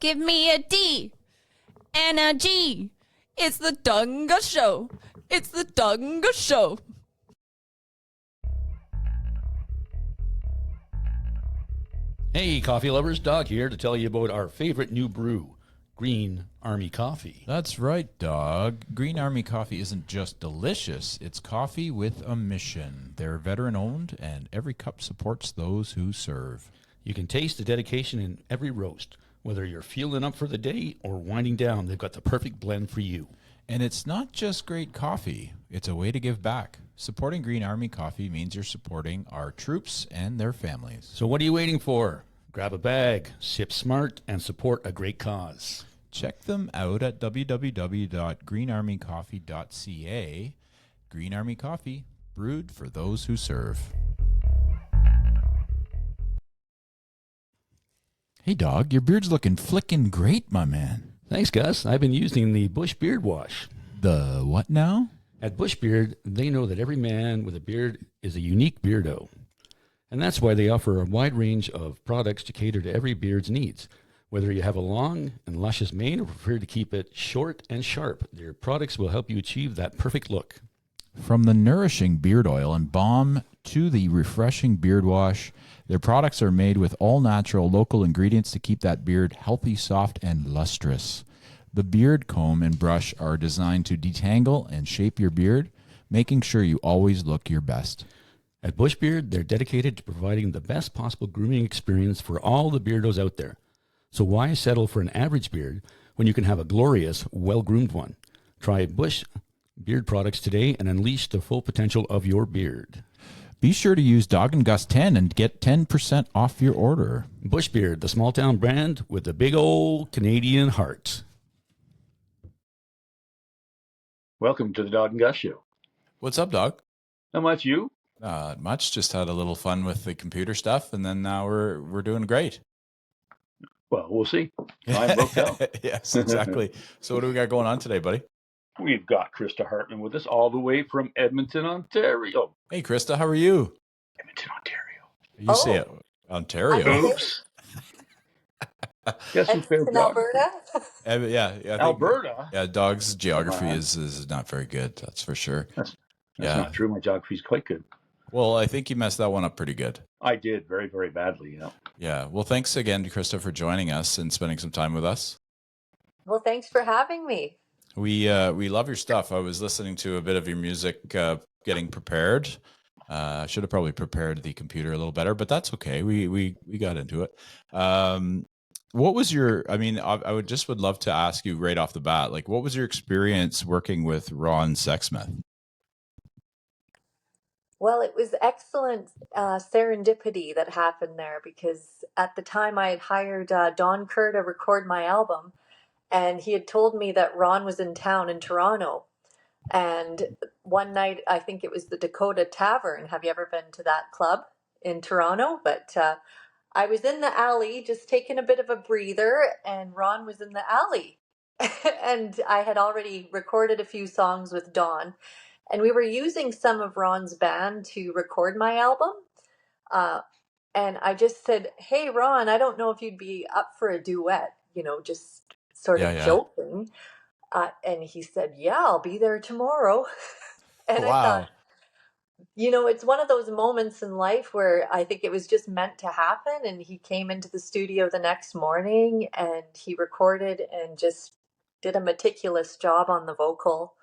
Give me a D and a G. It's the Dawg and Gus Show. It's the Dawg and Gus Show. Hey, coffee lovers, Dawg here to tell you about our favorite new brew, Green Army Coffee. That's right, Dawg. Green Army Coffee isn't just delicious, it's coffee with a mission. They're veteran-owned, and every cup supports those who serve. You can taste the dedication in every roast. Whether you're fueling up for the day or winding down, they've got the perfect blend for you. And it's not just great coffee, it's a way to give back. Supporting Green Army Coffee means you're supporting our troops and their families. So what are you waiting for? Grab a bag, sip smart, and support a great cause. Check them out at www.greenarmycoffee.ca. Green Army Coffee, brewed for those who serve. Hey, Dawg, your beard's looking flickin' great, my man. Thanks, Gus. I've been using the Bush Beard Wash. The what now? At Bush Beard, they know that every man with a beard is a unique beardo. And that's why they offer a wide range of products to cater to every beard's needs. Whether you have a long and luscious mane or prefer to keep it short and sharp, their products will help you achieve that perfect look. From the nourishing beard oil and balm to the refreshing beard wash, their products are made with all-natural local ingredients to keep that beard healthy, soft, and lustrous. The beard comb and brush are designed to detangle and shape your beard, making sure you always look your best. At Bush Beard, they're dedicated to providing the best possible grooming experience for all the beardos out there. So why settle for an average beard when you can have a glorious, well-groomed one? Try Bush Beard products today and unleash the full potential of your beard. Be sure to use Dawg and Gus 10 and get 10% off your order. Bush Beard, the small-town brand with the big old Canadian heart. Welcome to the Dawg and Gus Show. What's up, Dawg? Not much, you? Not much. Just had a little fun with the computer stuff, and then now we're doing great. Well, we'll see. I'm booked out. Yes, exactly. So what do we got going on today, buddy? We've got Krista Hartman with us all the way from Edmonton, Ontario. Hey, Krista, how are you? Edmonton, Ontario. You say it, Ontario. Oops. Guess who failed in Alberta? Yeah, I think, Alberta? Yeah, Dawg's geography is not very good, that's for sure. That's not true. My geography's quite good. Well, I think you messed that one up pretty good. I did very, very badly, yeah. Yeah. Well, thanks again, Krista, for joining us and spending some time with us. Well, thanks for having me. We love your stuff. I was listening to a bit of your music, getting prepared. Should have probably prepared the computer a little better, but that's okay. We got into it. What was your? I mean, I would love to ask you right off the bat, like, what was your experience working with Ron Sexsmith? Well, it was excellent serendipity that happened there because at the time I had hired Don Kerr to record my album, and he had told me that Ron was in town in Toronto. And one night, I think it was the Dakota Tavern. Have you ever been to that club in Toronto? But I was in the alley just taking a bit of a breather, and Ron was in the alley. And I had already recorded a few songs with Don. And we were using some of Ron's band to record my album. And I just said, hey, Ron, I don't know if you'd be up for a duet, just sort of joking. And he said, yeah, I'll be there tomorrow. And wow. I thought, it's one of those moments in life where I think it was just meant to happen. And he came into the studio the next morning and he recorded and just did a meticulous job on the vocal.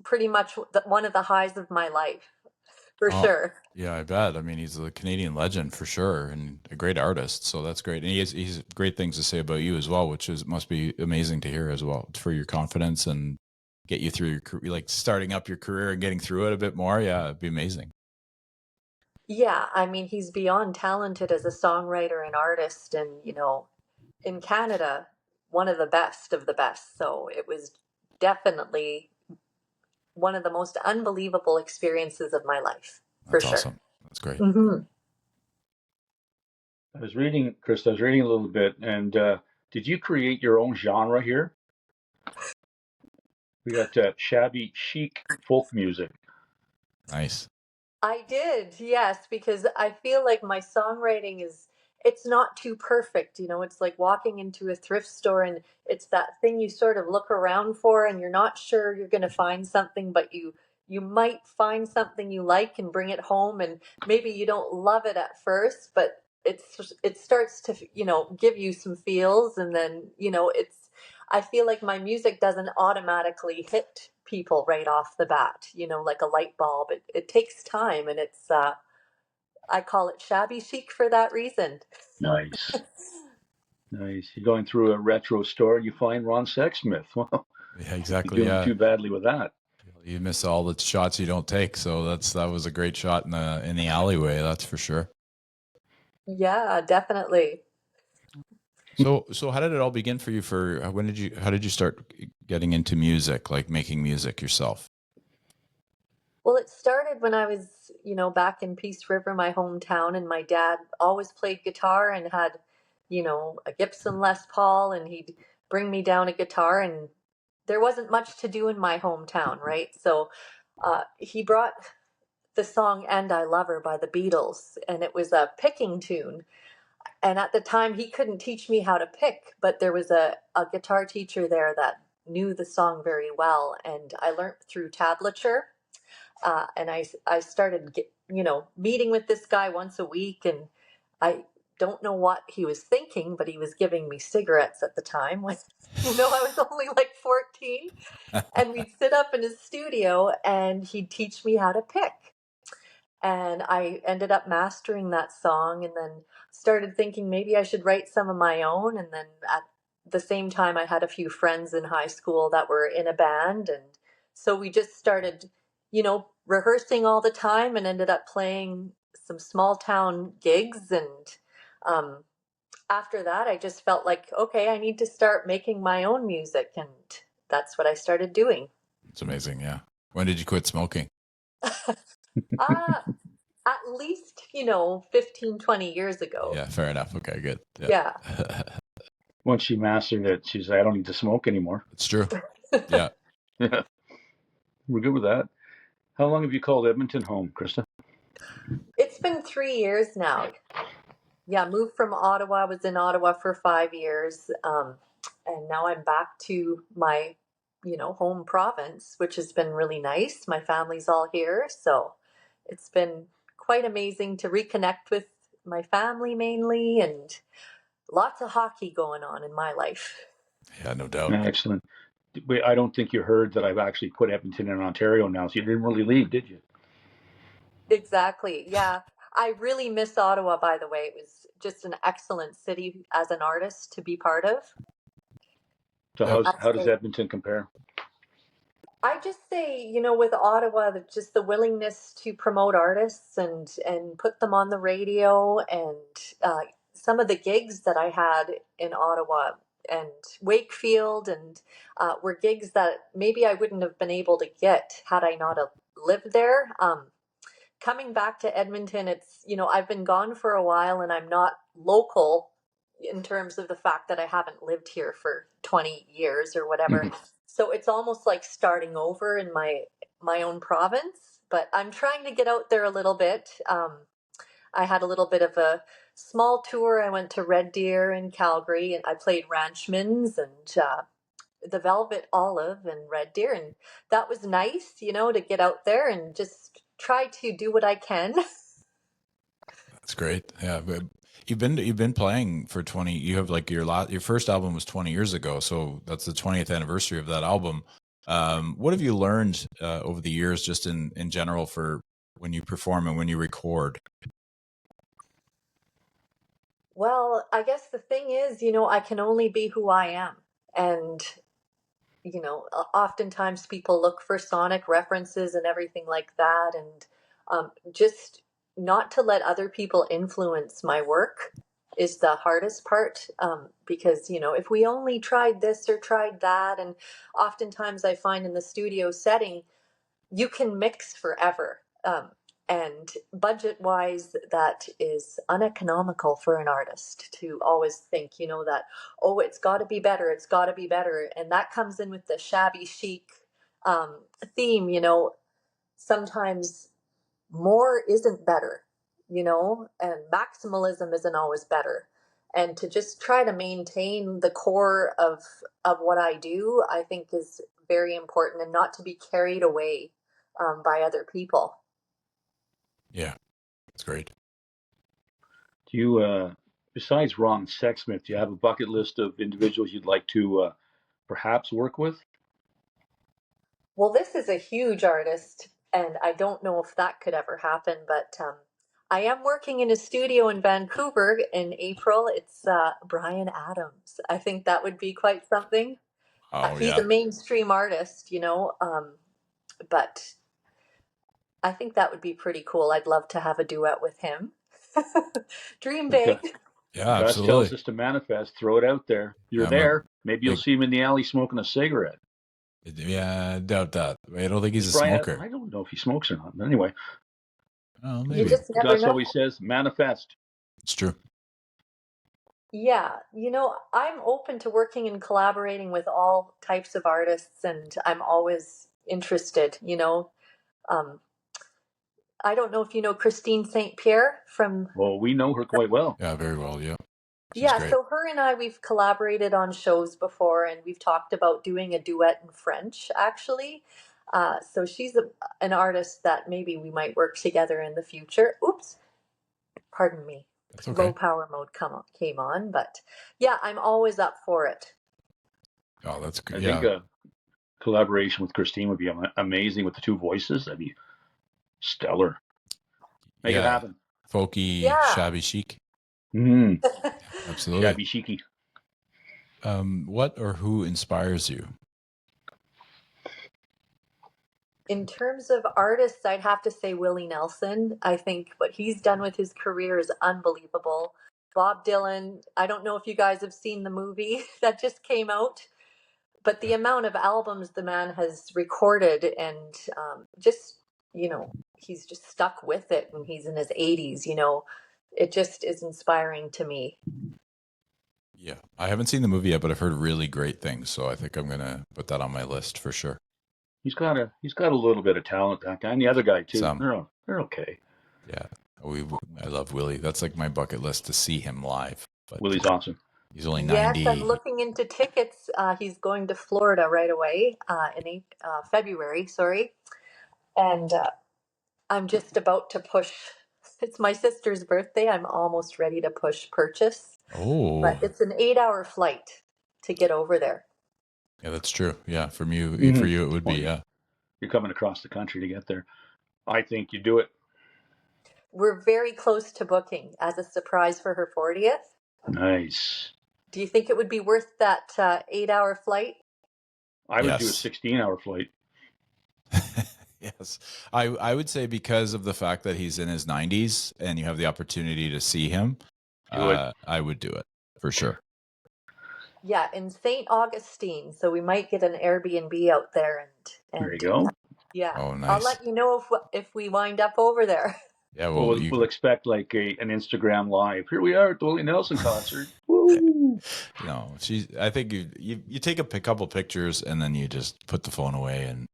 Pretty much one of the highs of my life, for sure. Yeah, I bet. I mean, he's a Canadian legend for sure, and a great artist. So that's great. And he's great things to say about you as well, which must be amazing to hear as well, for your confidence and get you through like starting up your career and getting through it a bit more. Yeah, it'd be amazing. Yeah, I mean, he's beyond talented as a songwriter and artist, and in Canada, one of the best of the best. So it was definitely one of the most unbelievable experiences of my life, for sure. Awesome. That's great. Mm-hmm. I was reading, Krista, a little bit, and did you create your own genre here? We got Shabby, Chic folk music. Nice. I did, yes, because I feel like my songwriting it's not too perfect. It's like walking into a thrift store, and it's that thing you sort of look around for, and you're not sure you're going to find something, but you might find something you like and bring it home, and maybe you don't love it at first, but it starts to give you some feels, and then it's I feel like my music doesn't automatically hit people right off the bat, like a light bulb. It takes time, and it's I call it shabby chic for that reason. Nice. Nice. You're going through a retro store and you find Ron Sexsmith. Well, Yeah, exactly. you're doing Yeah. too badly with that. You miss all the shots you don't take. So that was a great shot in the alleyway. That's for sure. Yeah, definitely. So how did it all begin for you? How did you start getting into music, like making music yourself? Well, it started when I was, back in Peace River, my hometown, and my dad always played guitar and had, a Gibson Les Paul, and he'd bring me down a guitar, and there wasn't much to do in my hometown, right? So he brought the song And I Love Her by the Beatles, and it was a picking tune. And at the time, he couldn't teach me how to pick, but there was a guitar teacher there that knew the song very well, and I learned through tablature. And I started meeting with this guy once a week, and I don't know what he was thinking, but he was giving me cigarettes at the time when I was only like 14, and we'd sit up in his studio and he'd teach me how to pick. And I ended up mastering that song, and then started thinking maybe I should write some of my own. And then at the same time, I had a few friends in high school that were in a band. And so we just started, rehearsing all the time, and ended up playing some small town gigs. And um, after that, I just felt like, okay, I need to start making my own music. And that's what I started doing. It's amazing. Yeah. When did you quit smoking? Uh, at least 15, 20 years ago. Yeah, fair enough. Okay, good. Yeah. Once she mastered it, she's like, I don't need to smoke anymore. It's true. Yeah. Yeah. We're good with that. How long have you called Edmonton home, Krista? It's been 3 years now. Yeah, moved from Ottawa, was in Ottawa for 5 years. And now I'm back to my home province, which has been really nice. My family's all here, so it's been quite amazing to reconnect with my family mainly, and lots of hockey going on in my life. Yeah, no doubt. Excellent. Wait, I don't think you heard that I've actually put Edmonton in Ontario now, so you didn't really leave, did you? Exactly. Yeah. I really miss Ottawa, by the way. It was just an excellent city as an artist to be part of. So Yep. how does Edmonton compare? I just say, with Ottawa, just the willingness to promote artists and put them on the radio, and some of the gigs that I had in Ottawa and Wakefield, and were gigs that maybe I wouldn't have been able to get had I not have lived there. Coming back to Edmonton, it's, I've been gone for a while, and I'm not local in terms of the fact that I haven't lived here for 20 years or whatever. So it's almost like starting over in my own province, but I'm trying to get out there a little bit. I had a little bit of a small tour. I went to Red Deer in Calgary, and I played Ranchman's and the Velvet Olive and Red Deer, and that was nice, to get out there and just try to do what I can. That's great. Yeah, but you've been playing for 20. You have like your first album was 20 years ago, so that's the 20th anniversary of that album. What have you learned over the years, just in general, for when you perform and when you record? Well, I guess the thing is, I can only be who I am. And oftentimes people look for sonic references and everything like that, and just not to let other people influence my work is the hardest part, because if we only tried this or tried that, and oftentimes I find in the studio setting you can mix forever. And budget wise, that is uneconomical for an artist to always think, that, oh, it's got to be better, it's got to be better. And that comes in with the shabby chic theme. Sometimes more isn't better. and maximalism isn't always better. And to just try to maintain the core of what I do, I think is very important, and not to be carried away by other people. Yeah, that's great. Do you, besides Ron Sexsmith, do you have a bucket list of individuals you'd like to perhaps work with? Well, this is a huge artist, and I don't know if that could ever happen, but I am working in a studio in Vancouver in April. It's Brian Adams. I think that would be quite something. Oh He's yeah, a mainstream artist, but I think that would be pretty cool. I'd love to have a duet with him. Dream big. yeah, Gus tells absolutely. us to manifest, throw it out there. You're Yeah, I'm a there. Maybe you'll big- see him in the alley smoking a cigarette. Yeah, I doubt that. I don't think he's a Brian, smoker. I don't know if he smokes or not. But anyway, Oh, You maybe just never Gus know. always says manifest. it's true. Yeah, I'm open to working and collaborating with all types of artists, and I'm always interested. Um, I don't know if you know Christine St. Pierre from. Well, we know her quite well. Yeah, very well. Yeah, she's Yeah, great. so her and I, we've collaborated on shows before, and we've talked about doing a duet in French, actually. So she's an artist that maybe we might work together in the future. Oops, pardon me. That's okay. Low power mode came on, but yeah, I'm always up for it. Oh, that's I good. think Yeah, collaboration with Christine would be amazing with the two voices. That'd be stellar. Make it happen. Folky, Yeah. shabby chic. Mm, Absolutely. shabby chicy. What or who inspires you? In terms of artists, I'd have to say Willie Nelson. I think what he's done with his career is unbelievable. Bob Dylan, I don't know if you guys have seen the movie that just came out, but the amount of albums the man has recorded, and he's just stuck with it when he's in his 80s. It just is inspiring to me. Yeah, I haven't seen the movie yet, but I've heard really great things, so I think I'm gonna put that on my list for sure. He's got a little bit of talent, that guy, and the other guy too. Some. They're okay. Yeah, I love Willie. That's like my bucket list to see him live. But Willie's awesome. he's only Yes, 90. I'm looking into tickets. He's going to Florida right away in February, sorry. And I'm just about to push. It's my sister's birthday. I'm almost ready to push purchase. Oh, But it's an 8-hour flight to get over there. yeah, that's true. Yeah, for you, it would be. Yeah, You're coming across the country to get there. I think you do it. We're very close to booking as a surprise for her 40th. Nice. Do you think it would be worth that 8-hour flight? I would do a Yes. 16-hour flight. yes. I would say because of the fact that he's in his 90s and you have the opportunity to see him, Do it. I would do it for sure. Yeah, in St. Augustine. So we might get an Airbnb out there, and There you go. yeah. Oh, nice. I'll let you know if we wind up over there. Yeah, Well, well, we'll expect like an Instagram live. Here we are at the Willie Nelson concert. Woo! no, I think you take a couple pictures and then you just put the phone away and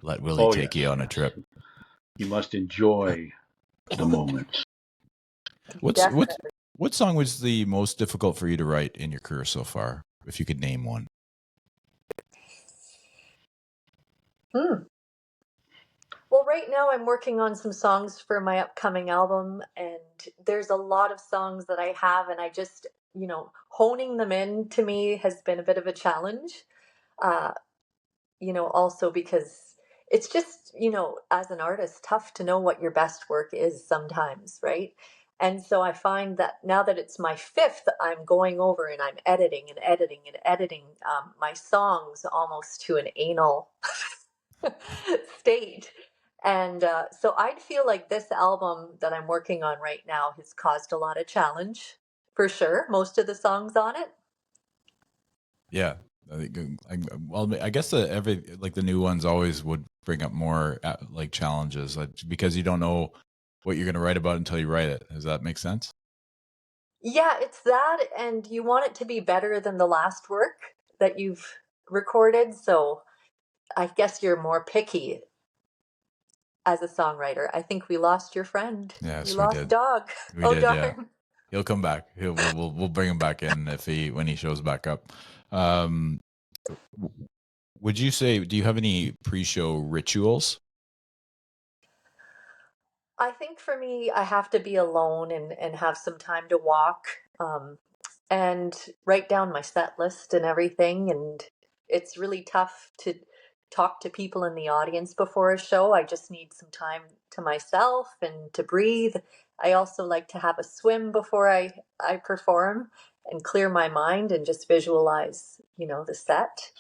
let Willie take you on a trip. You must enjoy the moment. What song was the most difficult for you to write in your career so far? If you could name one. Well, right now I'm working on some songs for my upcoming album, and there's a lot of songs that I have, and I just, honing them in to me has been a bit of a challenge. Also because it's just, as an artist, tough to know what your best work is sometimes, right? And so I find that now that it's my fifth, I'm going over and I'm editing and editing and editing my songs almost to an anal state. And so I'd feel like this album that I'm working on right now has caused a lot of challenge, for sure. Most of the songs on it. Yeah. I guess the new ones always would bring up more like challenges, because you don't know what you're going to write about until you write it. Does that make sense? Yeah, it's that, and you want it to be better than the last work that you've recorded. So I guess you're more picky. as a songwriter. I think we lost your friend. Yes, We we lost did. Dawg. We Oh, did, yeah. darn. He'll come back. We'll bring him back in when he shows back up. Um, would you say, do you have any pre-show rituals? I think for me, I have to be alone and have some time to walk, and write down my set list and everything. And it's really tough to talk to people in the audience before a show. I just need some time to myself and to breathe. I also like to have a swim before I perform and clear my mind and just visualize, the set.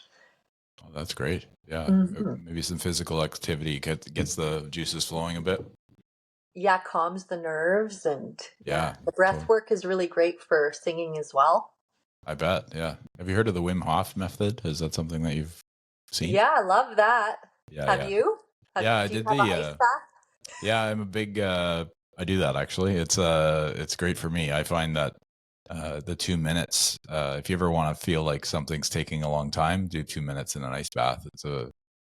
Oh, that's great. Yeah. Hmm. Maybe some physical activity gets the juices flowing a bit. Yeah, calms the nerves, and Yeah. the breath So work is really great for singing as well. I bet. Yeah. Have you heard of the Wim Hof method? Is that something that you've seen? Yeah, I love that. Yeah. Have Yeah. you? Yeah. I Do you did have an ice bath? yeah, I'm a big, I do that actually. It's great for me. I find that, the 2 minutes, if you ever want to feel like something's taking a long time, do 2 minutes in an ice bath.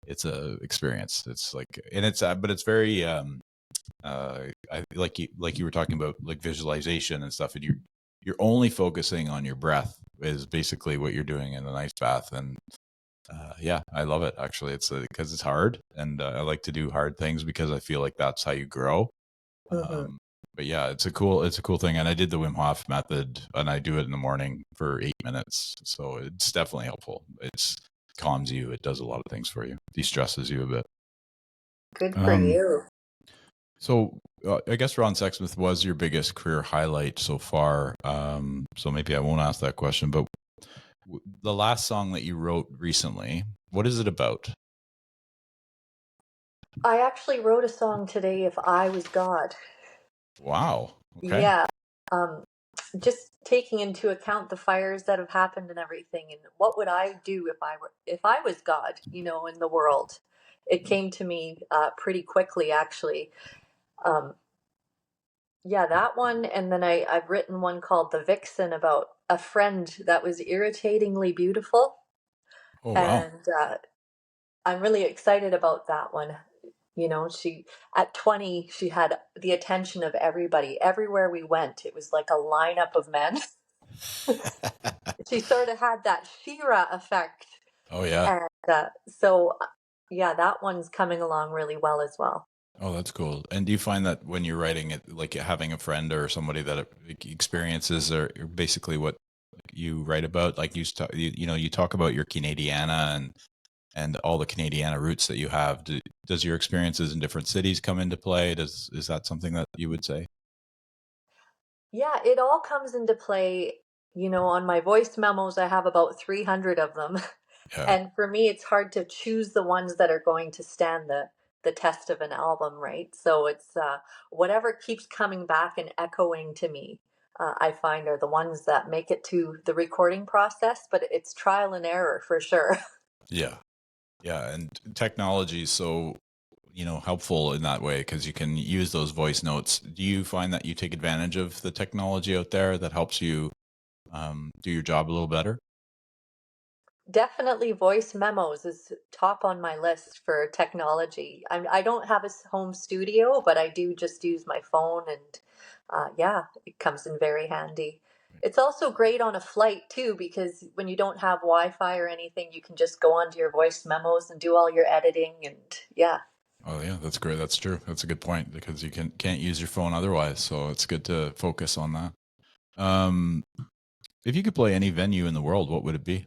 It's a experience. It's like, and but it's very, like you were talking about, like visualization and stuff, and you're only focusing on your breath is basically what you're doing in an ice bath. And yeah, I love it actually. It's because it's hard, and I like to do hard things because I feel like that's how you grow. Hmm. But yeah, it's a cool thing. And I did the Wim Hof method, and I do it in the morning for 8 minutes, so it's definitely helpful. It's calms you. It does a lot of things for you. De-stresses you a bit. Good for Um, you. so I guess Ron Sexsmith was your biggest career highlight so far. So maybe I won't ask that question, but the last song that you wrote recently, what is it about? I actually wrote a song today, If I Was God. Wow. Okay. Yeah. Um, just taking into account the fires that have happened and everything, and what would I do if I was God, in the world. It came to me pretty quickly, actually. Um, yeah, that one, and then I've written one called The Vixen about a friend that was irritatingly beautiful, Oh, wow. and I'm really excited about that one. She at 20, she had the attention of everybody. Everywhere we went, it was like a lineup of men. She sort of had that Shira effect, Oh, yeah. and so yeah, that one's coming along really well as well. Oh, that's cool. And do you find that when you're writing it, like having a friend or somebody that experiences are basically what you write about? Like you talk about your Canadiana and all the Canadiana roots that you have. Does your experiences in different cities come into play? Is that something that you would say? Yeah, it all comes into play. On my voice memos, I have about 300 of them. Yeah. And for me, it's hard to choose the ones that are going to stand the test of an album, right? So it's whatever keeps coming back and echoing to me, I find are the ones that make it to the recording process, but it's trial and error for sure. Yeah. Yeah. And technology is so, helpful in that way because you can use those voice notes. Do you find that you take advantage of the technology out there that helps you do your job a little better? Definitely voice memos is top on my list for technology. I don't have a home studio, but I do just use my phone, and yeah, it comes in very handy. It's also great on a flight too, because when you don't have Wi-Fi or anything, you can just go onto your voice memos and do all your editing, and yeah. Oh yeah, that's great. That's true. That's a good point because you can't use your phone otherwise. So it's good to focus on that. Um, if you could play any venue in the world, what would it be?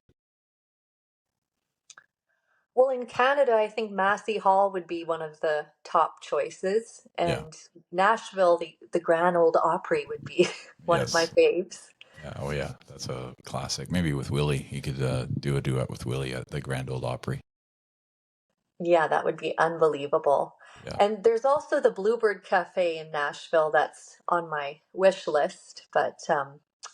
Well, in Canada, I think Massey Hall would be one of the top choices, Yeah. and Nashville, the Grand Old Opry would be one of my Yes. faves. Yeah. Oh yeah, that's a classic. Maybe with Willie, you could do a duet with Willie at the Grand Old Opry. Yeah, that would be unbelievable. Yeah. And there's also the Bluebird Cafe in Nashville that's on my wish list, but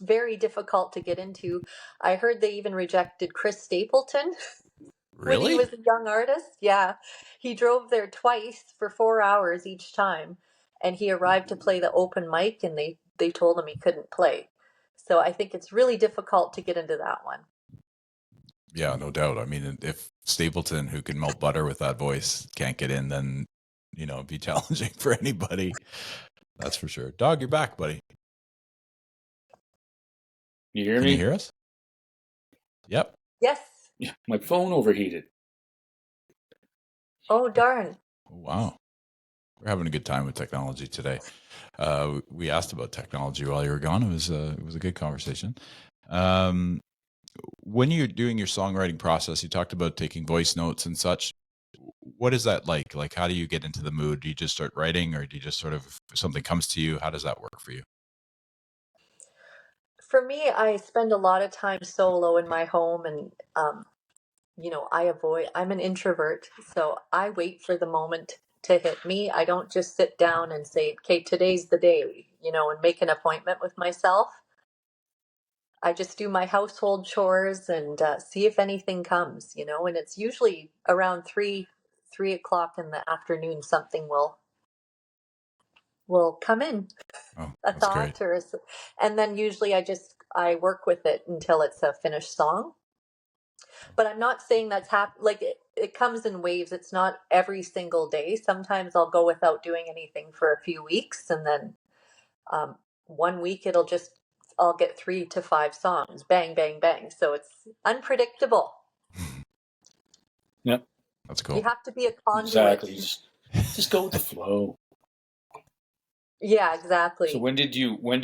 very difficult to get into. I heard they even rejected Chris Stapleton when he Really? was a young artist. Yeah, he drove there twice for 4 hours each time, and he arrived to play the open mic, and they told him he couldn't play. So I think it's really difficult to get into that one. Yeah, no doubt. I mean, if Stapleton, who can melt butter with that voice, can't get in, then be challenging for anybody. That's for sure. Dog, you're back, buddy. You hear Can me? you hear us? Yep. Yes. Yeah, my phone overheated. Oh, darn. Wow. We're having a good time with technology today. We asked about technology while you were gone. It was a good conversation. When you're doing your songwriting process, you talked about taking voice notes and such. What is that like? Like, how do you get into the mood? Do you just start writing, or do you just sort of, if something comes to you? How does that work for you? For me, I spend a lot of time solo in my home, and I'm an introvert, so I wait for the moment to hit me. I don't just sit down and say, okay, today's the day, and make an appointment with myself. I just do my household chores and see if anything comes, and it's usually around 3 o'clock in the afternoon, something will come in, Oh, a that's great. thought, and then usually I work with it until it's a finished song. But I'm not saying that's like it comes in waves. It's not every single day. Sometimes I'll go without doing anything for a few weeks, and then um, one week I'll get 3 to 5 songs, bang, bang, bang. So it's unpredictable. Yep. That's cool. You have to be a conduit. Exactly. Just go with the flow. Yeah, exactly. So when do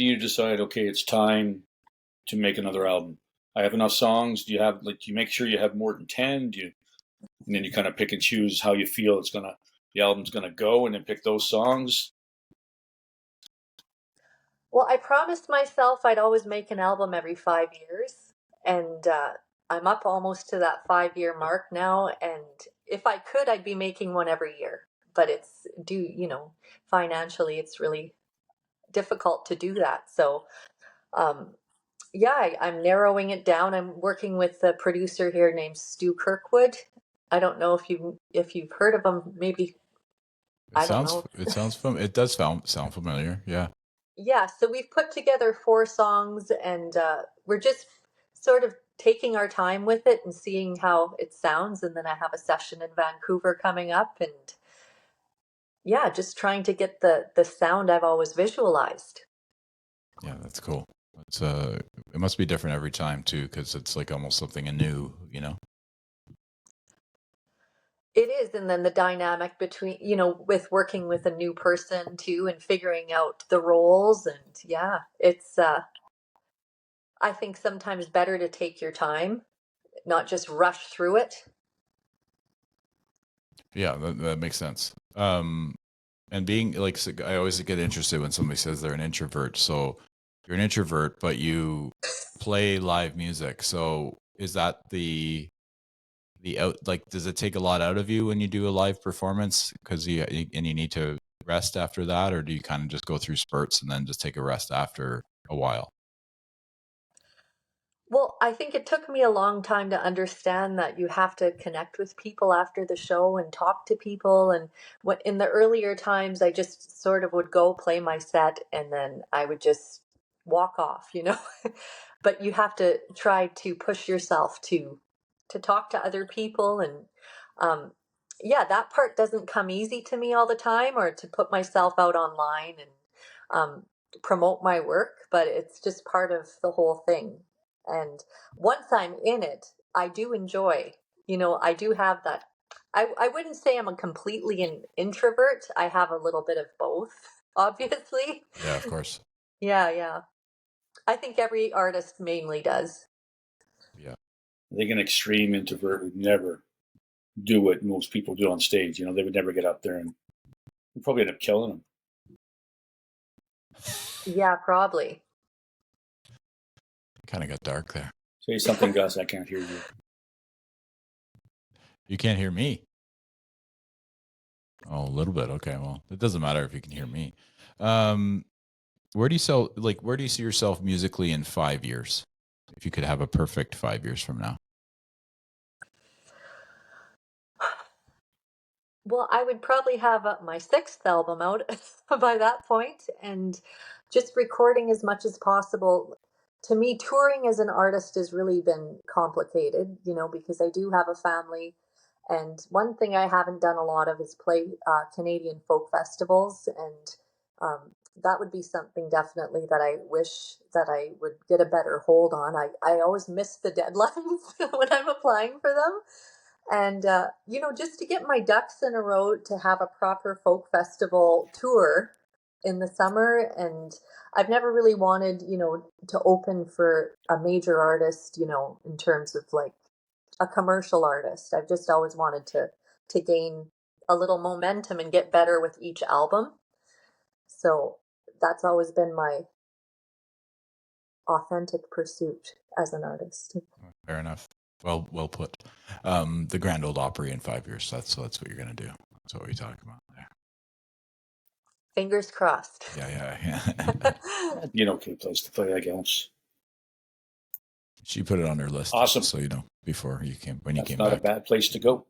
you decide, okay, it's time to make another album? I have enough songs. Do you make sure you have more than 10? And then you kind of pick and choose how you feel the album's gonna go, and then pick those songs? Well, I promised myself I'd always make an album every 5 years, and I'm up almost to that 5 year mark now. And if I could, I'd be making one every year. But financially, it's really difficult to do that. So, I'm narrowing it down. I'm working with a producer here named Stu Kirkwood. I don't know if you've heard of him. Maybe I don't know. It does sound familiar. Yeah. Yeah, so we've put together 4 songs, and we're just sort of taking our time with it and seeing how it sounds. And then I have a session in Vancouver coming up, and yeah, just trying to get the sound I've always visualized. Yeah, that's cool. It must be different every time too, because it's like almost something anew, It is, and then the dynamic between, with working with a new person too, and figuring out the roles, and yeah, it's I think sometimes better to take your time, not just rush through it. Yeah, that makes sense. And being like, I always get interested when somebody says they're an introvert. So you're an introvert, but you play live music. So is that the out, like, does it take a lot out of you when you do a live performance because you need to rest after that, or do you kind of just go through spurts and then just take a rest after a while? Well, I think it took me a long time to understand that you have to connect with people after the show and talk to people. And in the earlier times, I just sort of would go play my set and then I would just walk off. But you have to try to push yourself to talk to other people. And yeah, that part doesn't come easy to me all the time, or to put myself out online and promote my work, but it's just part of the whole thing. And once I'm in it, I do enjoy, I do have that. I wouldn't say I'm a completely an introvert. I have a little bit of both, obviously. Yeah, of course. Yeah. I think every artist mainly does. Yeah. I think an extreme introvert would never do what most people do on stage. They would never get up there, and we'd probably end up killing them. Yeah, probably. Kind of got dark there. Say something, Gus. I can't hear you. You can't hear me. Oh, a little bit. Okay, well, it doesn't matter if you can hear me. Where do you see yourself musically in 5 years? If you could have a perfect 5 years from now. Well, I would probably have my 6th album out by that point, and just recording as much as possible. To me, touring as an artist has really been complicated, because I do have a family, And one thing I haven't done a lot of is play Canadian folk festivals, and that would be something definitely that I wish that I would get a better hold on. I always miss the deadlines when I'm applying for them. And, just to get my ducks in a row to have a proper folk festival tour in the summer. And I've never really wanted, to open for a major artist, in terms of like a commercial artist. I've just always wanted to gain a little momentum and get better with each album. So that's always been my authentic pursuit as an artist. Fair enough. Well put. The Grand Ole Opry in 5 years. That's what you're gonna do. That's what we're talking about there. Fingers crossed. Yeah. That'd be an okay place to play, I guess. She put it on her list. Awesome. So before you came when you That's came not back. a bad place to go.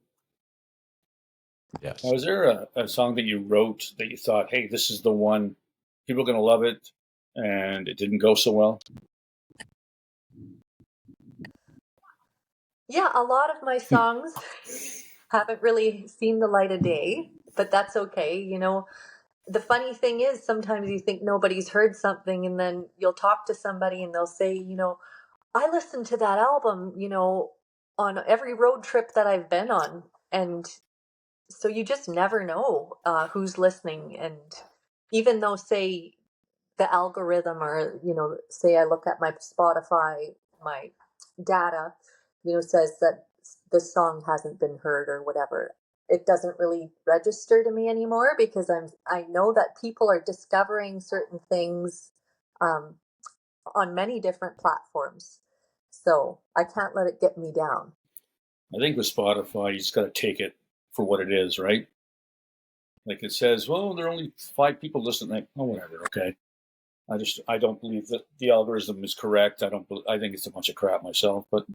Yes. Now, is there a song that you wrote that you thought, hey, this is the one, people are going to love it, and it didn't go so well? Yeah, a lot of my songs haven't really seen the light of day, but that's okay. The funny thing is sometimes you think nobody's heard something, and then you'll talk to somebody and they'll say, I listened to that album, on every road trip that I've been on. And so you just never know who's listening. And even though, say, the algorithm, or say I look at my Spotify, my data, says that this song hasn't been heard or whatever, it doesn't really register to me anymore, because I know that people are discovering certain things on many different platforms, so I can't let it get me down. I think with Spotify, you just got to take it for what it is, right? Like it says, well, there are only 5 people listening. Like, oh, whatever, okay. I don't believe that the algorithm is correct. I think it's a bunch of crap myself, but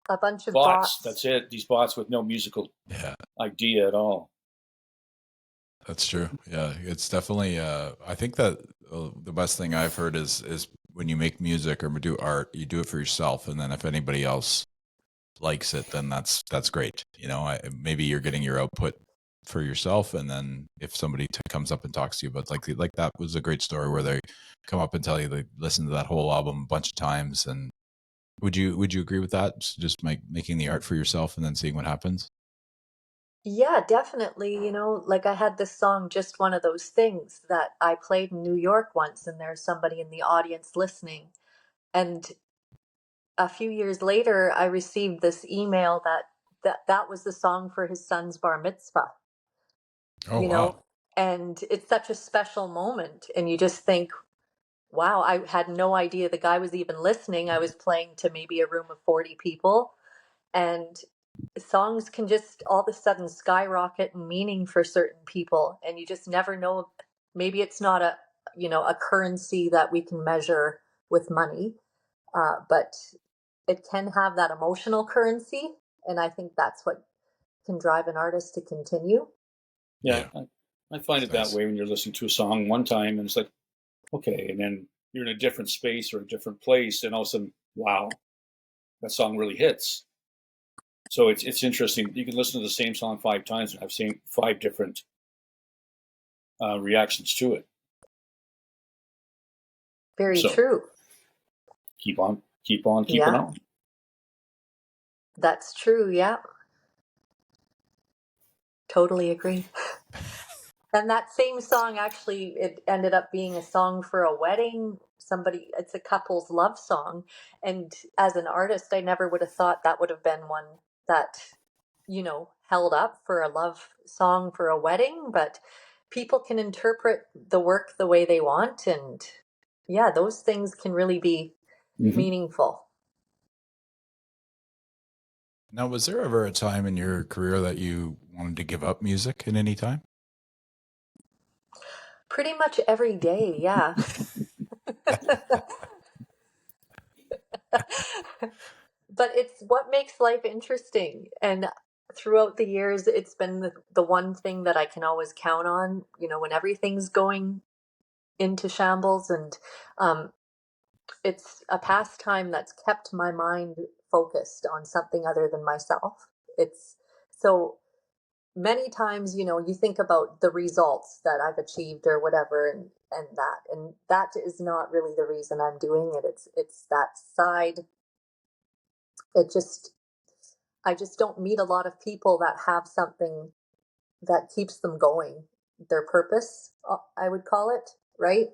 A bunch of bots. bots. That's it. These bots with no musical Yeah. idea at all. That's true. Yeah, it's definitely. I think that the best thing I've heard is when you make music or do art, you do it for yourself, and then if anybody else likes it, then that's great. Maybe you're getting your output for yourself, and then if somebody comes up and talks to you, but like that was a great story where they come up and tell you they listened to that whole album a bunch of times. And would you agree with that? Just making the art for yourself and then seeing what happens. Yeah, definitely. Like I had this song, Just One of Those Things, that I played in New York once, and there's somebody in the audience listening. And a few years later, I received this email that was the song for his son's bar mitzvah. Oh, wow. And it's such a special moment. And you just think, wow, I had no idea the guy was even listening. I was playing to maybe a room of 40 people. And songs can just all of a sudden skyrocket in meaning for certain people. And you just never know. Maybe it's not a currency that we can measure with money, but it can have that emotional currency. And I think that's what can drive an artist to continue. Yeah. I find it Nice. that way when you're listening to a song one time and it's like, okay, and then you're in a different space or a different place, and all of a sudden, wow, that song really hits. So it's interesting. You can listen to the same song 5 times and have seen 5 different reactions to it. Very So, true. Keep on keeping on. That's true. Yeah. Totally agree. And that same song, actually, it ended up being a song for a wedding. It's a couple's love song. And as an artist, I never would have thought that would have been one that, held up for a love song for a wedding. But people can interpret the work the way they want. And yeah, those things can really be meaningful. Now, was there ever a time in your career that you wanted to give up music at any time? Pretty much every day, yeah. But it's what makes life interesting. And throughout the years, it's been the one thing that I can always count on, when everything's going into shambles. And it's a pastime that's kept my mind focused on something other than myself. It's so many times, you think about the results that I've achieved or whatever, and that is not really the reason I'm doing it. It's that side. It just I just don't meet a lot of people that have something that keeps them going. Their purpose, I would call it, right?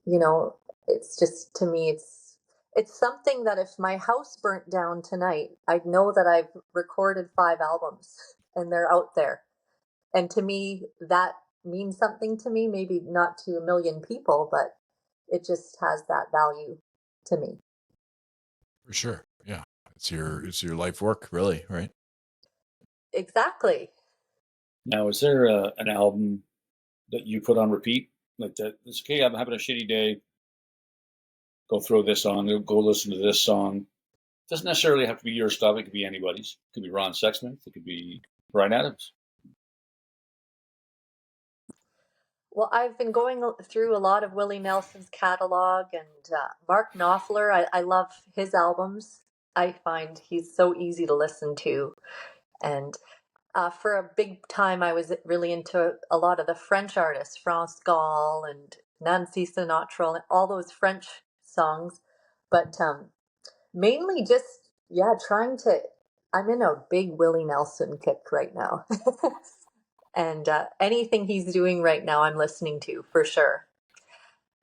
You know, it's just, to me, it's something that if my house burnt down tonight, I'd know that I've recorded 5 albums and they're out there. And to me, that means something to me, maybe not to a million people, but it just has that value to me. For sure. Yeah. It's your life work, really, right? Exactly. Now, is there an album that you put on repeat? Like that, it's okay, I'm having a shitty day. Go throw this on, go listen to this song. It doesn't necessarily have to be your stuff. It could be anybody's. It could be Ron Sexsmith. It could be Bryan Adams. Well, I've been going through a lot of Willie Nelson's catalog, and Mark Knopfler. I love his albums. I find he's so easy to listen to. And for a big time, I was really into a lot of the French artists, France Gall and Nancy Sinatra, and all those French songs. But mainly just, I'm in a big Willie Nelson kick right now. And anything he's doing right now, I'm listening to for sure.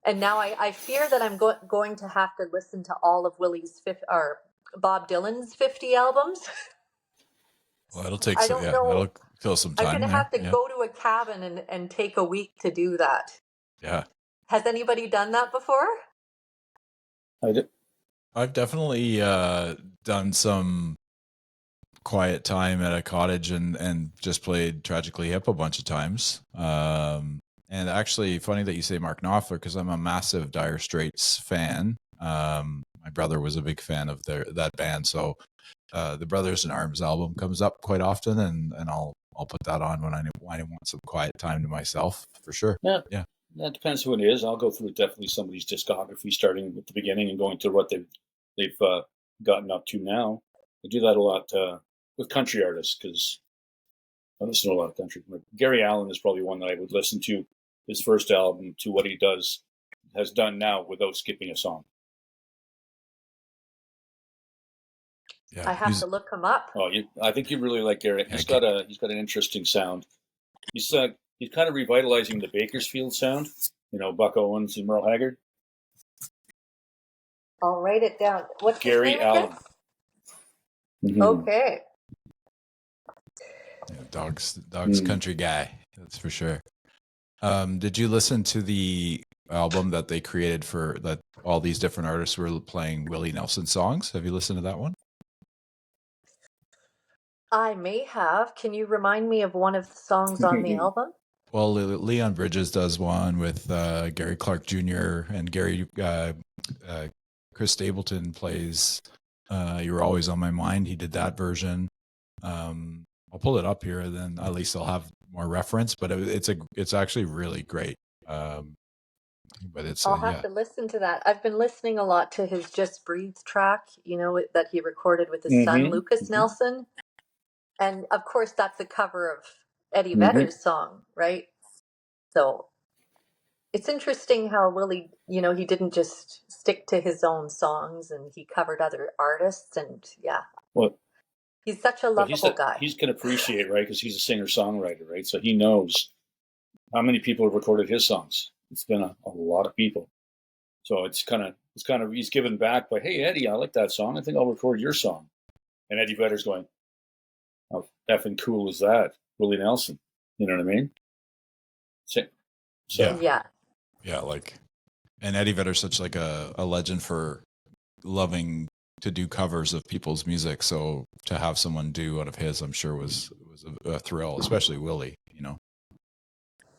And now I fear that I'm going to have to listen to all of Bob Dylan's 50 albums. Well, it'll take I some, don't know. it'll kill some time. I'm going to there. have to go to a cabin and take a week to do that. Yeah. Has anybody done that before? I did. I've definitely done some quiet time at a cottage and just played Tragically Hip a bunch of times. And actually, funny that you say Mark Knopfler, because I'm a massive Dire Straits fan. My brother was a big fan of that band, so the Brothers in Arms album comes up quite often, and I'll put that on when I want some quiet time to myself, for sure. Yeah. That depends who it is. I'll go through definitely somebody's discography, starting at the beginning and going to what they've gotten up to now. I do that a lot with country artists, because I listen to a lot of country. Gary Allan is probably one that I would listen to his first album to what he has done now without skipping a song. Yeah, I have to look him up. Oh, I think you really like Gary. He's got an interesting sound. He's kind of revitalizing the Bakersfield sound. Buck Owens and Merle Haggard. I'll write it down. What's Gary his name Allan? again? Mm-hmm. Okay. Yeah, Dog's country guy, that's for sure. Did you listen to the album that they created for that? All these different artists were playing Willie Nelson songs. Have you listened to that one? I may have. Can you remind me of one of the songs on the album? Well, Leon Bridges does one with Gary Clark Jr. and Chris Stapleton plays "You Were Always on My Mind." He did that version. I'll pull it up here, and then at least I'll have more reference. But it's actually really great. But I'll have to listen to that. I've been listening a lot to his "Just Breathe" track. That he recorded with his son Lucas Nelson, and of course that's a cover of Eddie Vedder's song, right? So it's interesting how Willie, he didn't just stick to his own songs, and he covered other artists, and Well, he's such a lovable guy. He can appreciate, right? Because he's a singer-songwriter, right? So he knows how many people have recorded his songs. It's been a lot of people. So it's kind of he's given back by, hey, Eddie, I like that song. I think I'll record your song. And Eddie Vedder's going, how effing cool is that? Willie Nelson. You know what I mean? So yeah. Yeah, and Eddie Vedder's such a legend for loving to do covers of people's music. So to have someone do one of his, I'm sure was a thrill, especially Willie,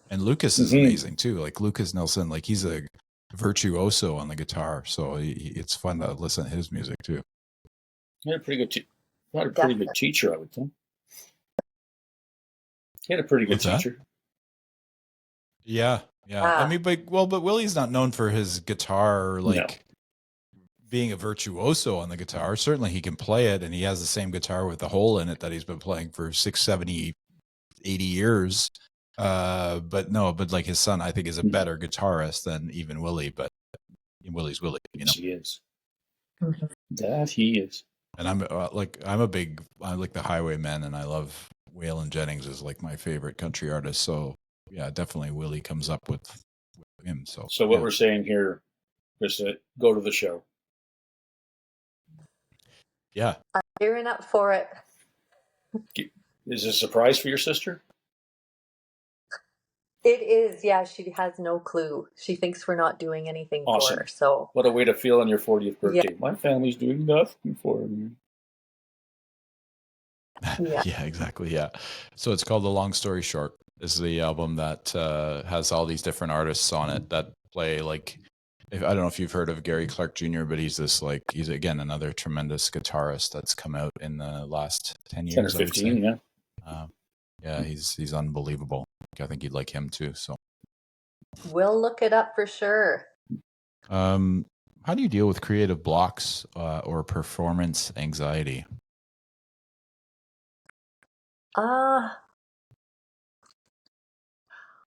And Lucas is amazing too. Like Lucas Nelson, he's a virtuoso on the guitar. So it's fun to listen to his music too. He had a pretty good teacher, I would think. He had a pretty good teacher. Yeah. I mean, but Willie's not known for his guitar being a virtuoso on the guitar. Certainly he can play it, and he has the same guitar with the hole in it that he's been playing for 6, 70, 80 years. But like his son, I think, is a better guitarist than even Willie, but Willie's Willie, He is. Mhm. That he is. And I like the Highwaymen, and I love Waylon Jennings is like my favorite country artist. So yeah, definitely Willie comes up with him. So what we're saying here is that go to the show. yeah, I'm gearing up for it. Is this a surprise for your sister? It is, yeah. She has no clue. She thinks we're not doing anything Awesome. for her. So What a way to feel on your 40th birthday. My family's doing nothing for me. yeah. yeah, exactly. Yeah. So it's called The Long Story Short. This is the album that has all these different artists on it that play like, I don't know if you've heard of Gary Clark Jr., but he's again another tremendous guitarist that's come out in the last 10 years. 10 or 15, yeah. Yeah, he's unbelievable. I think you'd like him too. So We'll look it up for sure. how do you deal with creative blocks or performance anxiety?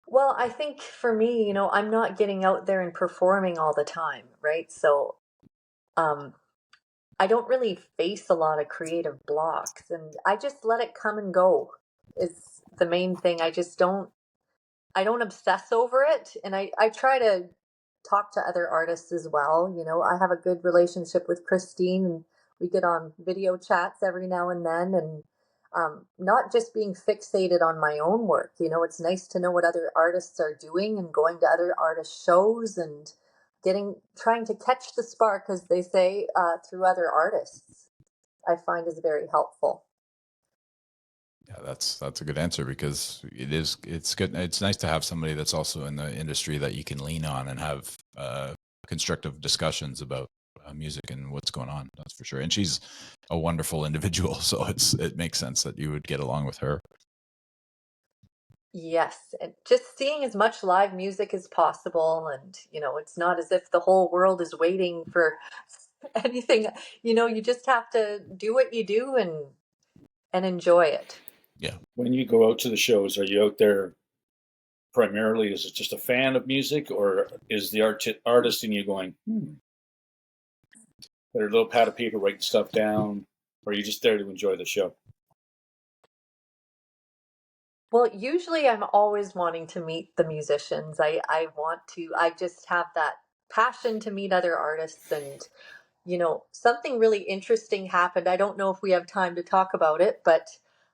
Well, I think for me, I'm not getting out there and performing all the time, right? So, I don't really face a lot of creative blocks, and I just let it come and go is the main thing. I don't obsess over it, and I try to talk to other artists as well. I have a good relationship with Christine, and we get on video chats every now and then, and not just being fixated on my own work. It's nice to know what other artists are doing and going to other artist shows and trying to catch the spark, as they say, through other artists. I find is very helpful. Yeah, that's a good answer, because it's good. It's nice to have somebody that's also in the industry that you can lean on and have constructive discussions about music and what's going on. That's for sure. And she's a wonderful individual, so it makes sense that you would get along with her. Yes, and just seeing as much live music as possible, and it's not as if the whole world is waiting for anything. You just have to do what you do and enjoy it. Yeah. When you go out to the shows, are you out there primarily as just a fan of music, or is the artist in you going, got a little pad of paper writing stuff down, or are you just there to enjoy the show? Well, usually I'm always wanting to meet the musicians. I just have that passion to meet other artists, and something really interesting happened. I don't know if we have time to talk about it, but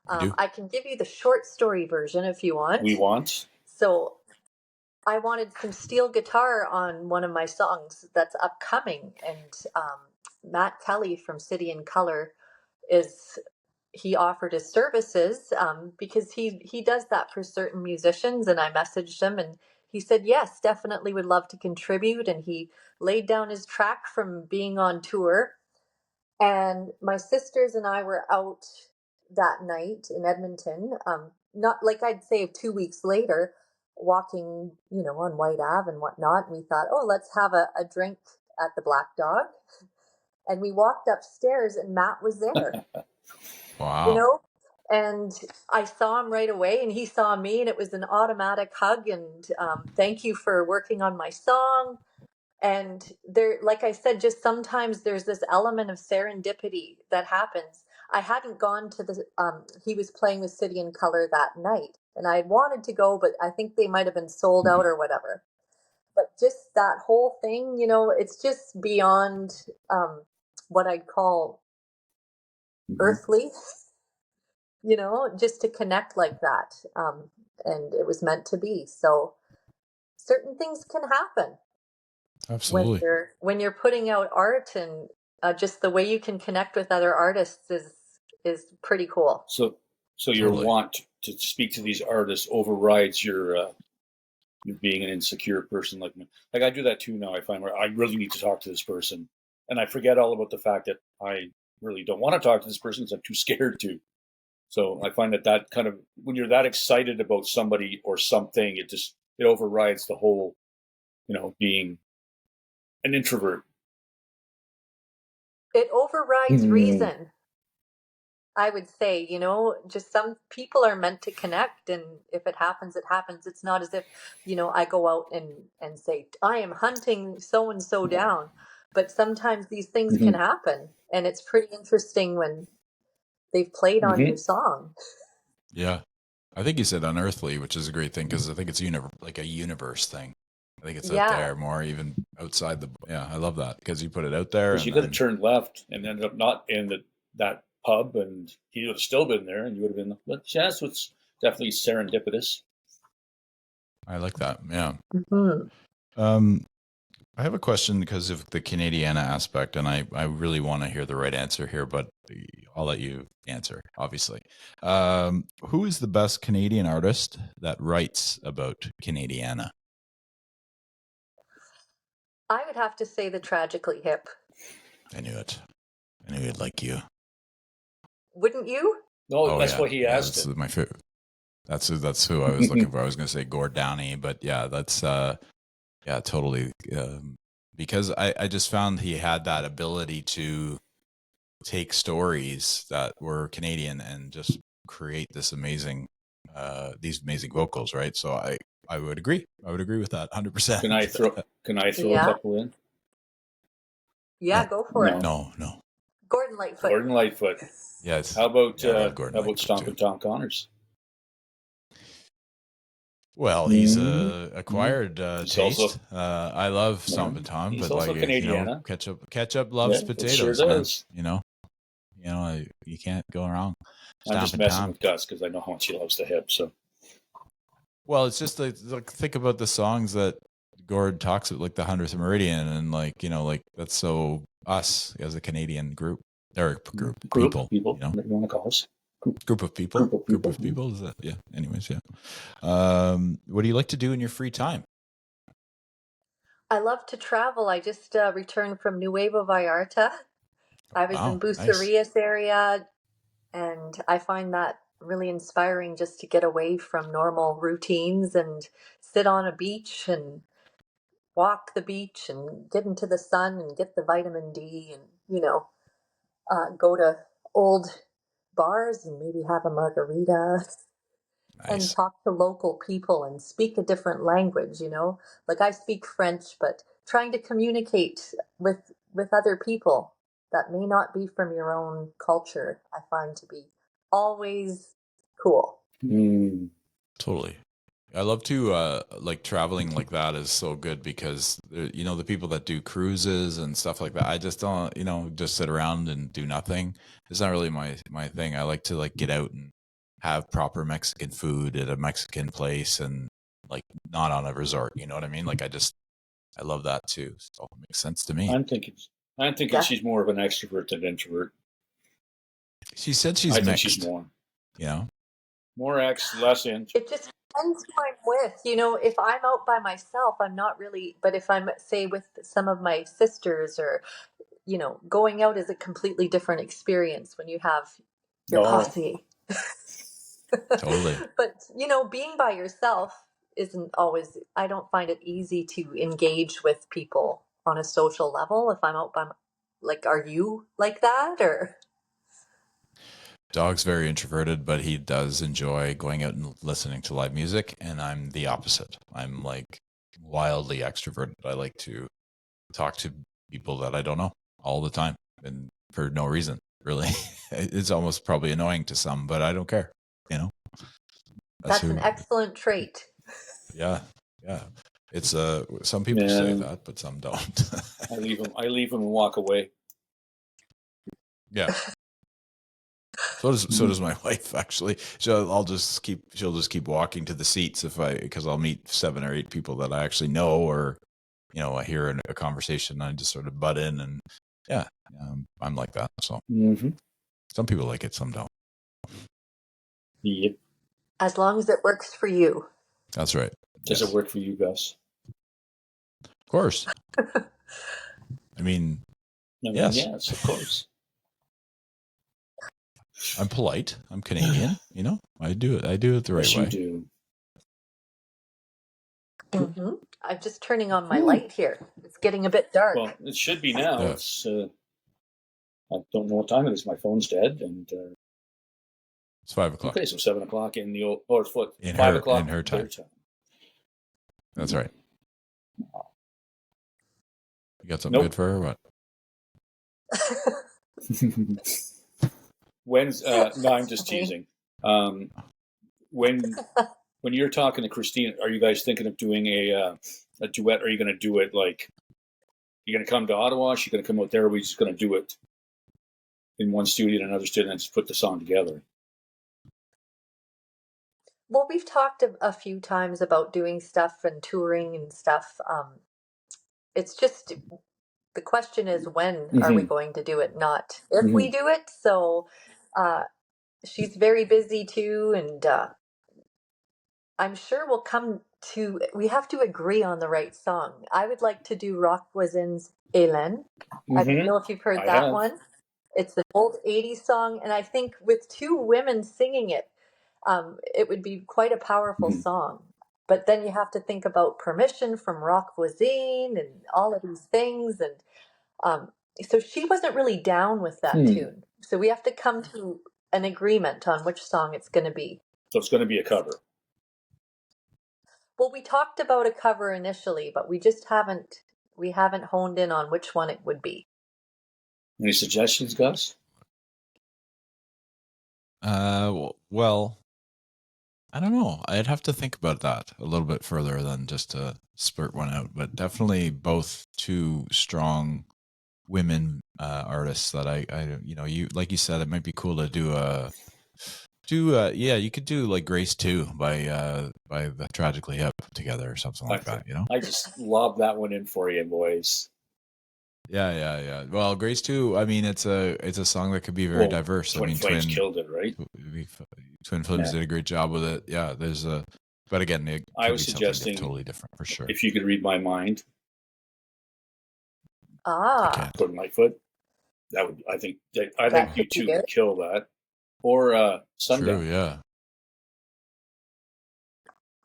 I can give you the short story version if you want. We want. So I wanted some steel guitar on one of my songs that's upcoming, and Matt Kelly from City and Color he offered his services because he does that for certain musicians, and I messaged him, and he said yes, definitely would love to contribute, and he laid down his track from being on tour. And my sisters and I were out that night in Edmonton, not like I'd say 2 weeks later, walking, on White Ave and whatnot. And we thought, oh, let's have a drink at the Black Dog. And we walked upstairs and Matt was there. Wow. And I saw him right away and he saw me, and it was an automatic hug. And thank you for working on my song. And there, like I said, just sometimes there's this element of serendipity that happens. I hadn't gone to he was playing with City and Color that night, and I wanted to go, but I think they might have been sold out or whatever. But just that whole thing, it's just beyond what I'd call earthly, just to connect like that. And it was meant to be. So certain things can happen. Absolutely. When you're putting out art, and just the way you can connect with other artists is pretty cool. So your want to speak to these artists overrides your being an insecure person like me. Like I do that too now. I find where I really need to talk to this person, and I forget all about the fact that I really don't want to talk to this person because I'm too scared to. So I find that kind of, when you're that excited about somebody or something, it overrides the whole, being an introvert. It overrides Mm. reason. I would say, just some people are meant to connect, and if it happens, it happens. It's not as if, I go out and say, I am hunting so and so down. But sometimes these things can Mm-hmm. happen, and it's pretty interesting when they've played on your Mm-hmm. song. Yeah. I think you said unearthly, which is a great thing because I think it's like a universe thing. I think it's out Yeah. there more, even outside the. Yeah, I love that because you put it out there, Because and you could have then turned left and ended up not in that pub, and he would have still been there, and you would have been. But yes, it's definitely serendipitous. I like that. Yeah. Hmm. I have a question because of the Canadiana aspect, and I really want to hear the right answer here, but I'll let you answer, obviously. Who is the best Canadian artist that writes about Canadiana? I would have to say the Tragically Hip. I knew it. I knew he'd like you. Wouldn't you? No, Oh, that's yeah. why he Yeah, asked that's it. my favorite. That's who I was looking for. I was going to say Gord Downey, but yeah, that's yeah, totally. Because I just found he had that ability to take stories that were Canadian and just create this amazing, these amazing vocals, right? So I would agree. I would agree with that 100%. Can I throw a Yeah. couple in? Yeah, No, go for it. no. Gordon Lightfoot. Gordon Lightfoot. Yes. How about I love Gordon Lightfoot Stompin' too. Tom Connors? Well, he's acquired He's taste. also I love yeah, Stompin' Tom, he's but also Canadiana. ketchup Yeah, loves it sure potatoes, man. does. You can't go wrong. I'm just Stompin' messing Tom. with Gus because I know how much he loves the hip. So Well, it's just like think about the songs that Gord talks about, like the 100th Meridian, and like that's so us as a Canadian group or group people, whatever you want to call us. group of people, is that? Yeah. Anyways, yeah. What do you like to do in your free time? I love to travel. I just returned from Nuevo Vallarta. I was in Wow, nice. Bucerias area, and I find that really inspiring just to get away from normal routines and sit on a beach and walk the beach and get into the sun and get the vitamin D and, go to old bars and maybe have a margarita and Nice. talk to local people and speak a different language. Like I speak French, but trying to communicate with other people that may not be from your own culture, I find to be always cool. Mm. Totally. I love to like traveling like that is so good because the people that do cruises and stuff like that. I just don't just sit around and do nothing. It's not really my thing. I like to like get out and have proper Mexican food at a Mexican place and like not on a resort. You know what I mean? Like I love that too. So it makes sense to me. I'm thinking Yeah. she's more of an extrovert than introvert. She said she's I think mixed. she's more. More X, less int. It just depends who I'm with. If I'm out by myself, I'm not really, but if I'm, say, with some of my sisters or, going out is a completely different experience when you have your posse. Totally. But, being by yourself isn't always, I don't find it easy to engage with people on a social level if I'm out by, like, are you like that or? Dog's very introverted, but he does enjoy going out and listening to live music. And I'm the opposite. I'm like wildly extroverted. I like to talk to people that I don't know all the time and for no reason, really. It's almost probably annoying to some, but I don't care. That's an excellent trait. Yeah. It's some people say that, but some don't. I leave them and walk away. Yeah. So does my wife actually. She'll just keep walking to the seats because I'll meet 7 or 8 people that I actually know, or I hear a conversation and I just sort of butt in, and I'm like that. So some people like it, some don't. Yep. As long as it works for you. That's right. Does it work for you, Gus? Of course. I mean, yes. Yes, of course. I'm polite. I'm Canadian. I do it the right way. You do. Mm-hmm. I'm just turning on my light here. It's getting a bit dark. Well, it should be now. Yeah. It's I don't know what time it is. My phone's dead, and It's 5 o'clock. okay, so 7 o'clock in the old, or it's what, In 5 her- o'clock in her time. their time. That's right. You got something Nope. good for her or what? When's no, I'm just teasing. When you're talking to Christine, are you guys thinking of doing a duet? Are you going to do it like you're going to come to Ottawa? She's going to come out there. Or are we just going to do it in one studio and another studio and just put the song together? Well, we've talked a few times about doing stuff and touring and stuff. It's just the question is, when are we going to do it, not if we do it. So she's very busy too, and I'm sure we'll come to, we have to agree on the right song. I would like to do Rock Voisin's Hélène. I don't know if you've heard I that have. one. It's an old 80s song, and I think with two women singing it, it would be quite a powerful song. But then you have to think about permission from Rock Voisin and all of these things. And so she wasn't really down with that tune. So we have to come to an agreement on which song it's going to be. So it's going to be a cover. Well, we talked about a cover initially, but we haven't honed in on which one it would be. Any suggestions, Gus? Well, I don't know. I'd have to think about that a little bit further than just to spurt one out. But definitely both two strong women artists that I you like you said, it might be cool to you could do like Grace 2 by the Tragically Hip together or something like that, you know? I just lob that one in for you, boys. Yeah. Well, Grace 2, I mean, it's a song that could be very diverse. Twin Flames killed it, right? Twin Flames did a great job with it. Yeah, but again, it I could was be something suggesting totally different for sure. If you could read my mind, Okay. put Lightfoot. That would, I think you two good. could kill that. Or Sundown. True, yeah.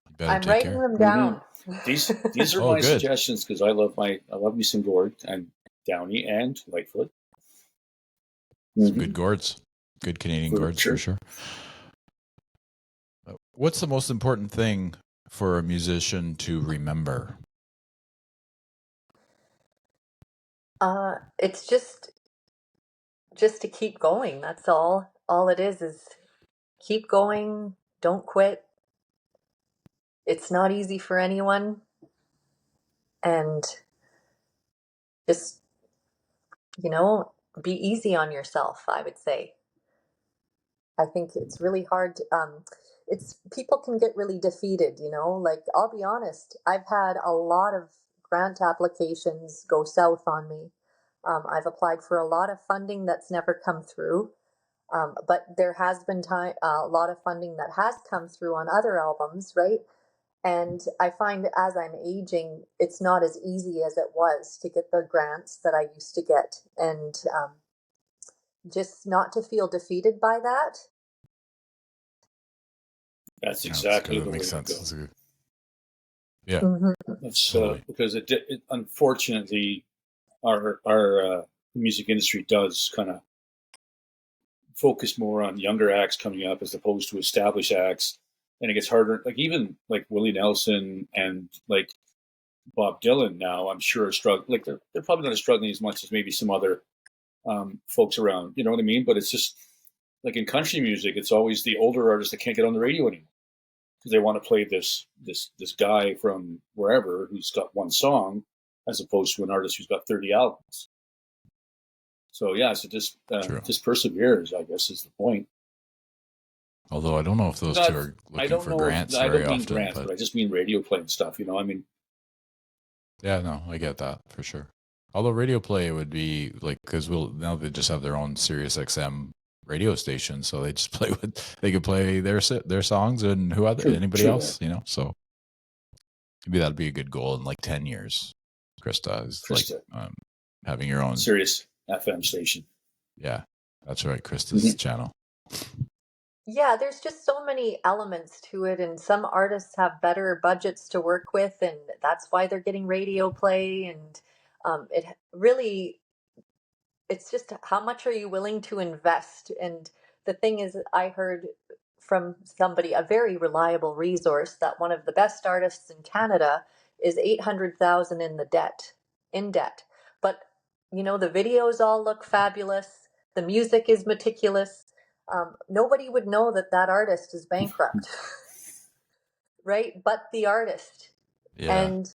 You better I'm take writing care. them down. These are Oh, my good. suggestions because I love me some Gord and Downey and Lightfoot. Some good gourds. Good Canadian For gourds sure. for sure. What's the most important thing for a musician to remember? It's just to keep going. That's all. All it is keep going. Don't quit. It's not easy for anyone. And just, be easy on yourself, I would say. I think it's really hard. People can get really defeated, like, I'll be honest, I've had a lot of grant applications go south on me. I've applied for a lot of funding that's never come through. But there has been a lot of funding that has come through on other albums, right? And I find as I'm aging, it's not as easy as it was to get the grants that I used to get. And just not to feel defeated by that. That's exactly that the makes way to sense. go. That's good. Yeah. Mm-hmm. That's totally. Because it unfortunately our music industry does kind of focus more on younger acts coming up as opposed to established acts, and it gets harder. Like even like Willie Nelson and like Bob Dylan now, I'm sure are struggling. Like they're probably not struggling as much as maybe some other folks around. You know what I mean? But it's just like in country music, it's always the older artists that can't get on the radio anymore because they want to play this guy from wherever who's got one song, as opposed to an artist who's got 30 albums. So yeah, so just perseveres, I guess, is the point. Although I don't know if those two are looking for grants very often. I don't mean grants, but I just mean radio play and stuff. I mean. Yeah, no, I get that for sure. Although radio play would be like, because now they just have their own Sirius XM radio station, so they just they could play their songs and anybody else, So maybe that'd be a good goal in like 10 years. Krista is like having your own Sirius FM station. Yeah, that's right, Krista's channel. Yeah, there's just so many elements to it, and some artists have better budgets to work with, and that's why they're getting radio play. And it really, it's just how much are you willing to invest? And the thing is, I heard from somebody, a very reliable resource, that one of the best artists in Canada is 800,000 in debt. But the videos all look fabulous. The music is meticulous. Nobody would know that that artist is bankrupt, right? But the artist. Yeah. And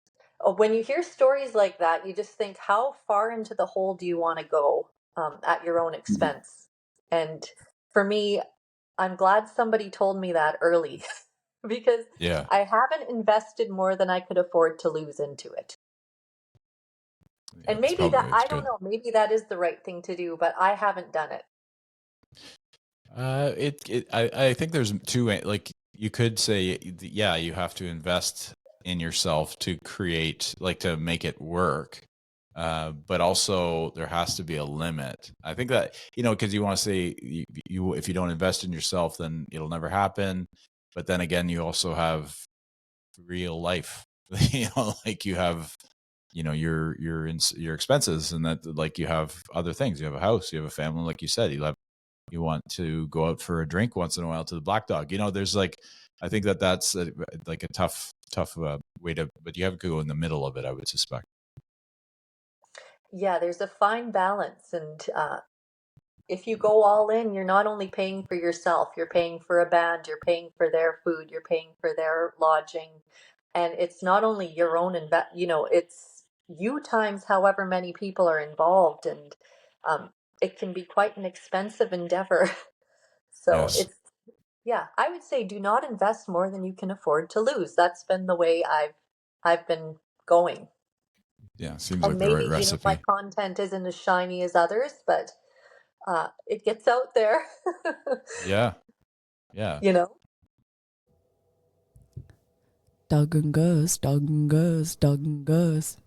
when you hear stories like that, you just think, how far into the hole do you want to go at your own expense? And for me, I'm glad somebody told me that early because Yeah. I haven't invested more than I could afford to lose into it. Yeah, And maybe that, it's I don't good. know, maybe that is the right thing to do, but I haven't done it. I think there's like you could say, yeah, you have to invest in yourself to create, like to make it work. But also there has to be a limit. I think that, because you want to say you if you don't invest in yourself, then it'll never happen. But then again, you also have real life, like you have, your expenses, and that, like, you have other things. You have a house, you have a family, like you said, you want to go out for a drink once in a while to the Black Dog. There's like, I think that's like a tough way to, but you have to go in the middle of it, I would suspect. Yeah, there's a fine balance. And if you go all in, you're not only paying for yourself, you're paying for a band, you're paying for their food, you're paying for their lodging. And it's not only your own it's you times however many people are involved. And it can be quite an expensive endeavor. So Yes. yeah, I would say do not invest more than you can afford to lose. That's been the way I've been going. Yeah. Seems And like the right maybe, my recipe. content isn't as shiny as others, but it gets out there. Yeah. Yeah. you know? Dawg and Gus, Dawg and Gus, Dawg and Gus.